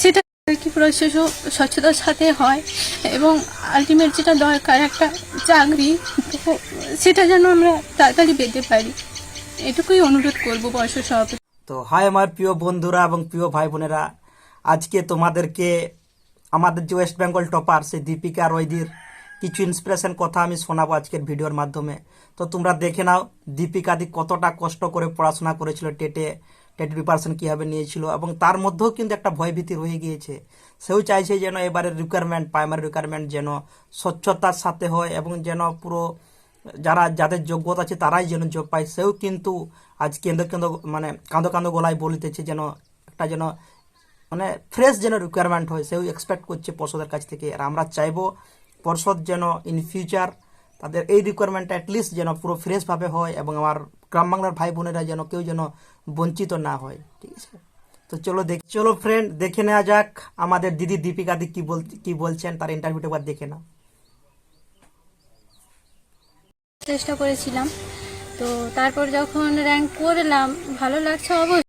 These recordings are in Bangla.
সেটা কি প্রসেসও স্বচ্ছতার সাথে হয় এবং আলটিমেট যেটা দরকার একটা চাকরি, সেটা যেন আমরা তাড়াতাড়ি পেতে পারি, এটুকুই অনুরোধ করব পর্ষদ সভাপতি। তো হাই আমার প্রিয় বন্ধুরা এবং প্রিয় ভাই বোনেরা, আজকে তোমাদেরকে আমাদের যে ওয়েস্ট বেঙ্গল টপার সেই দীপিকা রয়দির কিছু ইন্সপিরেশন কথা আমি শোনাবো আজকের ভিডিওর মাধ্যমে। তো তোমরা দেখে নাও দীপিকা দি কতটা কষ্ট করে পড়াশোনা করেছিল, টেট প্রিপারেশন কীভাবে নিয়েছিল, এবং তার মধ্যেও কিন্তু একটা ভয়ভীতি রয়ে গিয়েছে। সেও চাইছে যেন এবারের রিকোয়ারমেন্ট, প্রাইমারি রিকোয়ারমেন্ট যেন স্বচ্ছতার সাথে হয় এবং যেন পুরো যাদের যোগ্যতা আছে তারাই যেন জব পায়। সেও কিন্তু আজ কেন্দ্র কেন্দ্র মানে কাঁদো কাঁদো গলায় বলিতেছে যেন একটা যেন মানে ফ্রেশ যেন রিকোয়ারমেন্ট হয়, সেও এক্সপেক্ট করছে পর্ষদের কাছ থেকে। আর আমরা চাইবো পর্ষদ যেন ইন ফিউচার তাদের এই রিকোয়ারমেন্টটা অ্যাটলিস্ট যেন পুরো ফ্রেশভাবে হয় এবং আমার গ্রাম বাংলার ভাই বোনেরা যেন কেউ যেন বঞ্চিত না হয়। ঠিক আছে, তো চলো ফ্রেন্ড দেখে নেওয়া যাক আমাদের দিদি দীপিকা দি কি বলছেন, তার ইন্টারভিউটা একবার দেখে নাও। চেষ্টা করেছিলাম, তো তারপর যখন র্যাঙ্ক করলাম ভালো লাগছে অবশ্যই।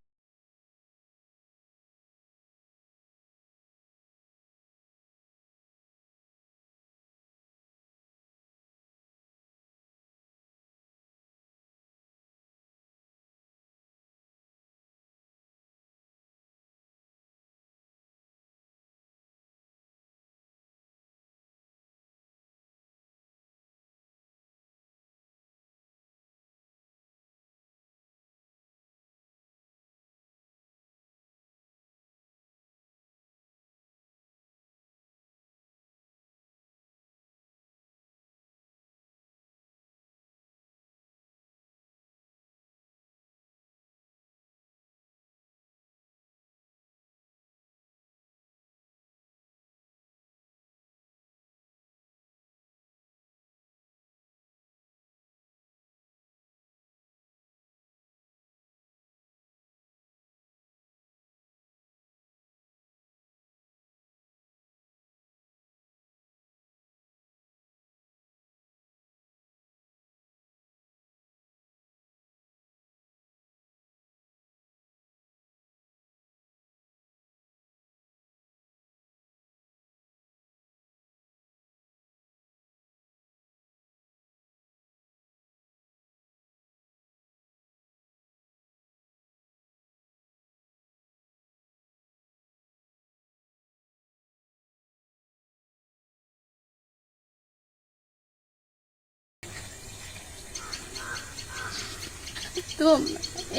তো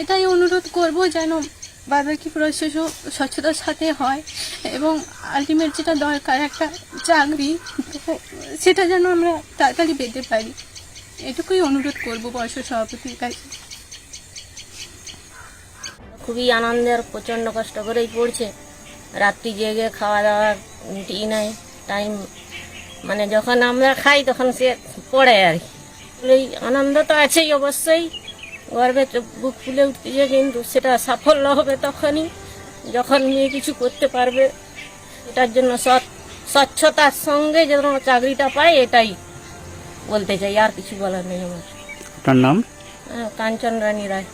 এটাই অনুরোধ করব যেন বাকি প্রসেসও স্বচ্ছতার সাথে হয় এবং আলটিমেট যেটা দরকার একটা চাকরি, সেটা যেন আমরা তাড়াতাড়ি পেতে পারি, এটুকুই অনুরোধ করব পর্ষদ সভাপতির কাছে। খুবই আনন্দের, প্রচণ্ড কষ্ট করেই পড়ছে, রাত্রি জেগে খাওয়া দাওয়ার নাই টাইম, মানে যখন আমরা খাই তখন সে পড়ে আর কি। এই আনন্দ তো আছেই অবশ্যই, গর্বে বুক ফুলে উঠতেছে, কিন্তু সেটা সাফল্য হবে তখনই যখন মেয়ে কিছু করতে পারবে। এটার জন্য স্বচ্ছতার সঙ্গে যেন চাকরিটা পায়, এটাই বলতে চাই, আর কিছু বলার নেই আমার। তার নাম কাঞ্চন রানী রায়।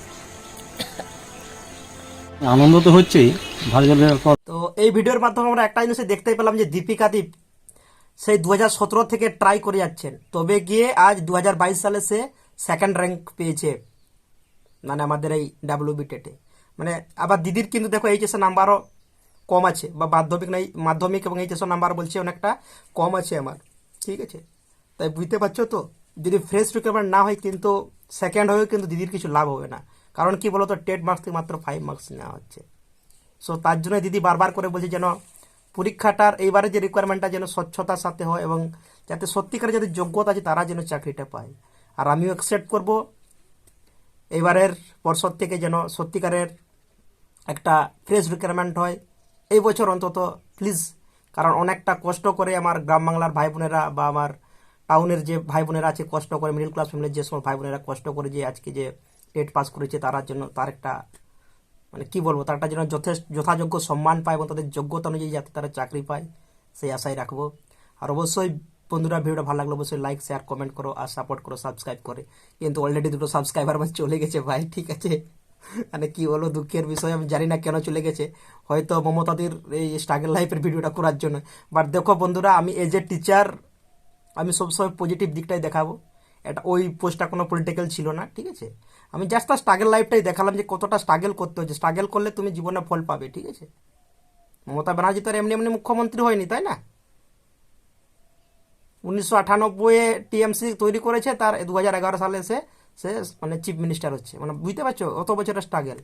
আনন্দ তো হচ্ছেই ভালো জলের পর। তো এই ভিডিওর মাধ্যমে আমরা একটা জিনিস দেখতে পেলাম যে দীপিকা দীপ সেই 2017 থেকে ট্রাই করে যাচ্ছেন, তবে গিয়ে আজ 2022 সালে সে সেকেন্ড র্যাঙ্ক পেয়েছে, মানে আমাদের এই ডাব্লিউবি টেটে। মানে আবার দিদির কিন্তু দেখো এইচএস নাম্বারও কম আছে, বা মাধ্যমিক এবং এইচএস নাম্বার বলছে অনেকটা কম আছে আমার। ঠিক আছে, তাই বুঝতে পারছো তো, যদি ফ্রেশ রিকোয়ারমেন্ট না হয় কিন্তু সেকেন্ড হয়েও কিন্তু দিদির কিছু লাভ হবে না। কারণ কি বলতো, টেট মার্কস থেকে মাত্র 5 মার্কস নেওয়া হচ্ছে। সো তার জন্য দিদি বারবার করে বলছে যেন পরীক্ষাটার এইবারে যে রিকোয়ারমেন্টটা যেন স্বচ্ছতার সাথে হয় এবং যাতে সত্যিকারের যাদের যোগ্যতা আছে তারা যেন চাকরিটা পায়। আর আমিও অ্যাকসেপ্ট করব এইবারের পর্ষদ থেকে যেন সত্যিকারের একটা ফ্রেশ রিকোয়ারমেন্ট হয় এই বছর অন্তত প্লিজ। কারণ অনেকটা কষ্ট করে আমার গ্রাম বাংলার ভাই বোনেরা বা আমার টাউনের যে ভাই বোনেরা আছে কষ্ট করে, মিডল ক্লাস ফ্যামিলির যে সময় ভাই বোনেরা কষ্ট করে যে আজকে যে টেট পাস করেছে, তার জন্য তার একটা মানে কি বলবো, তারটা যেন যথাযোগ্য সম্মান পায় এবং তাদের যোগ্যতা অনুযায়ী যাতে তারা চাকরি পায়, সেই আশাই রাখবো। আর অবশ্যই বন্ধুরা ভিডিওটা ভালো লাগলো অবশ্যই লাইক শেয়ার কমেন্ট করো আর সাপোর্ট করো সাবস্ক্রাইব করে। কিন্তু অলরেডি 2টো সাবস্ক্রাইবার আমার চলে গেছে ভাই, ঠিক আছে। মানে কি হলো দুঃখের বিষয়, আমি জানি না কেন চলে গেছে, হয়তো মমতাদির এই স্ট্রাগল লাইফের ভিডিওটা করার জন্য। বাট দেখো বন্ধুরা, আমি এজ এ টিচার আমি সবসময় পজিটিভ দিকটাই দেখাবো। এটা ওই পোস্টটা কোনো পলিটিক্যাল ছিল না, ঠিক আছে। আমি জাস্ট তার স্ট্রাগল লাইফটাই দেখালাম যে কতটা স্ট্রাগল করতে হচ্ছে, স্ট্রাগল করলে তুমি জীবনে ফল পাবে, ঠিক আছে। মমতা ব্যানার্জি তো আর এমনি এমনি মুখ্যমন্ত্রী হয়নি, তাই না? 1998-এ টিএমসি তৈরি করেছে, তার 2011 সালে সে মানে চিফ মিনিস্টার হচ্ছে, মানে বুঝতে পারছো অত বছরের স্ট্রাগল।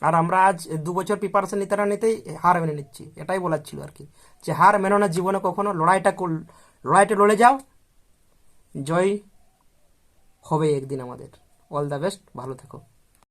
আর আমরা আজ 2 বছর প্রিপারেশন নিতে না নিতেই হার মেনে নিচ্ছি। এটাই বলার ছিল আর কি, যে হার মেনো না জীবনে কখনো, লড়াইটা লড়ে যাও, জয় হবে একদিন আমাদের। অল দ্য বেস্ট, ভালো থেকো।